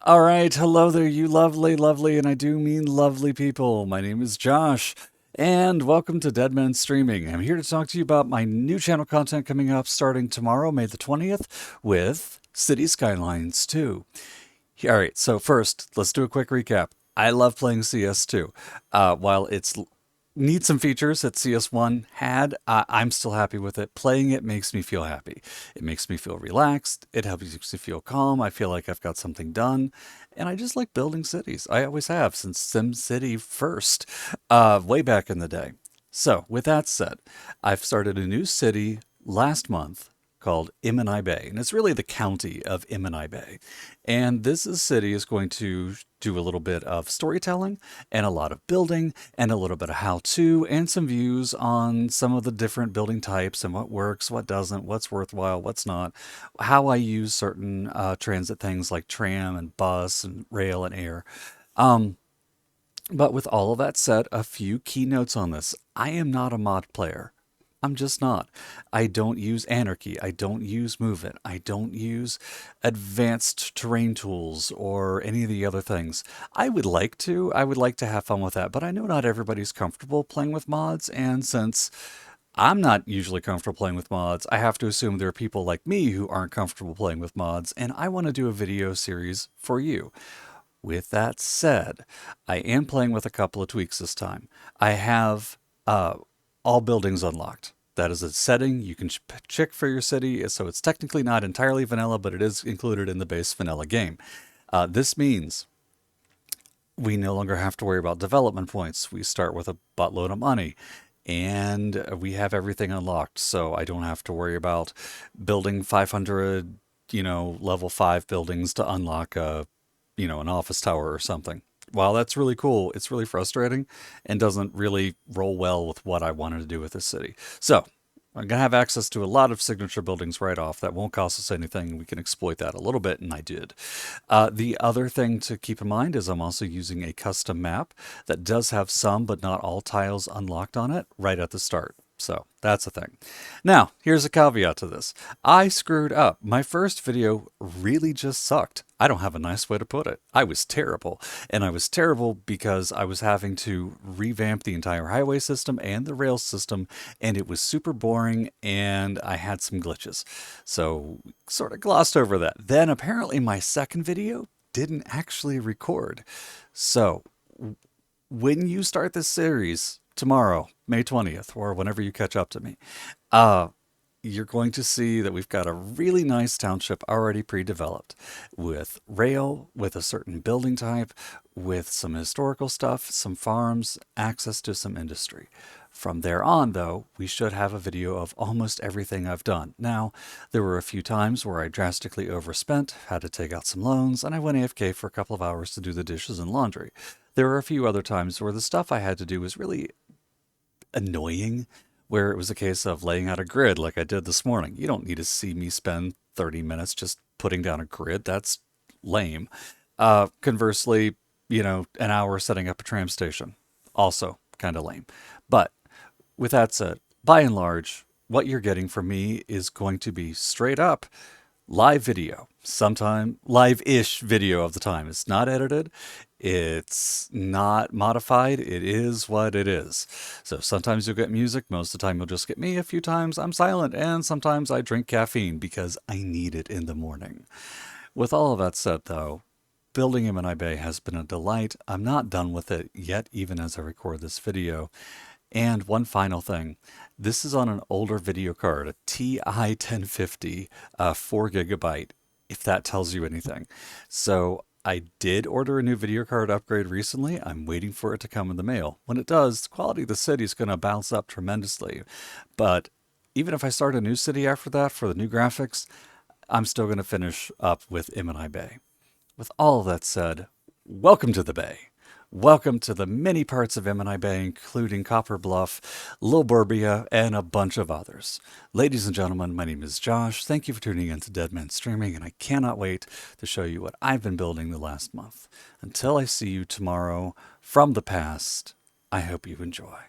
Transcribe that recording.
All right, hello there, you lovely, lovely, and I do mean lovely people. My name is Josh, and welcome to Dead Men Streaming. I'm here to talk to you about my new channel content coming up starting tomorrow, May the 20th, with City Skylines 2. All right, so first, let's do a quick recap. I love playing CS2. While it's needs some features that CS1 had, I'm still happy with it. Playing it makes me feel happy. It makes me feel relaxed. It helps me feel calm. I feel like I've got something done. And I just like building cities. I always have since SimCity first, way back in the day. So, with that said, I've started a new city last month called Imini Bay, and it's really the county of Imini Bay. And city is going to do a little bit of storytelling and a lot of building and a little bit of how-to and some views on some of the different building types and what works, what doesn't, what's worthwhile, what's not, how I use certain transit things like tram and bus and rail and air. Um, but with all of that said, a few keynotes on this. I am not a mod player. I'm just not. I don't use Anarchy. I don't use Move It. I don't use advanced terrain tools or any of the other things. I would like to. I would like to have fun with that, but I know not everybody's comfortable playing with mods, and since I'm not usually comfortable playing with mods, I have to assume there are people like me who aren't comfortable playing with mods, and I want to do a video series for you. With that said, I am playing with a couple of tweaks this time. I have all buildings unlocked. That is a setting you can check for your city, so it's technically not entirely vanilla, but it is included in the base vanilla game. This means we no longer have to worry about development points. We start with a buttload of money, and we have everything unlocked, so I don't have to worry about building 500, level 5 buildings to unlock an office tower or something. While that's really cool, it's really frustrating and doesn't really roll well with what I wanted to do with this city. So I'm going to have access to a lot of signature buildings right off. That won't cost us anything. We can exploit that a little bit, and I did. The other thing to keep in mind is I'm also using a custom map that does have some, but not all tiles unlocked on it right at the start. So that's the thing. Now, here's a caveat to this. I screwed up. My first video really just sucked. I don't have a nice way to put it. I was terrible. And I was terrible because I was having to revamp the entire highway system and the rail system, and it was super boring, and I had some glitches. So, sort of glossed over that. Then apparently my second video didn't actually record. So, when you start this series tomorrow, May 20th, or whenever you catch up to me, uh, you're going to see that we've got a really nice township already pre-developed with rail, with a certain building type, with some historical stuff, some farms, access to some industry. From there on, though, we should have a video of almost everything I've done. Now, there were a few times where I drastically overspent, had to take out some loans, and I went AFK for a couple of hours to do the dishes and laundry. There were a few other times where the stuff I had to do was really annoying, where it was a case of laying out a grid like I did this morning. You don't need to see me spend 30 minutes just putting down a grid. That's lame. Conversely, an hour setting up a tram station. Also kind of lame. But with that said, by and large, what you're getting from me is going to be straight up live video, sometime live-ish video of the time. It's not edited. It's not modified. It is what it is. So sometimes you'll get music. Most of the time you'll just get me. A few times I'm silent, and sometimes I drink caffeine because I need it in the morning. With all of that said, though, building Imini Bay has been a delight. I'm not done with it yet, even as I record this video. And one final thing. This is on an older video card, a TI 1050, 4 gigabyte, if that tells you anything. So I did order a new video card upgrade recently. I'm waiting for it to come in the mail. When it does, the quality of the city is going to bounce up tremendously. But even if I start a new city after that for the new graphics, I'm still going to finish up with Imini Bay. With all of that said, welcome to the Bay. Welcome to the many parts of Imini Bay, including Copper Bluff, Little Burbia, and a bunch of others. Ladies and gentlemen, my name is Josh. Thank you for tuning in to Dead Men Streaming, and I cannot wait to show you what I've been building the last month. Until I see you tomorrow from the past, I hope you enjoy.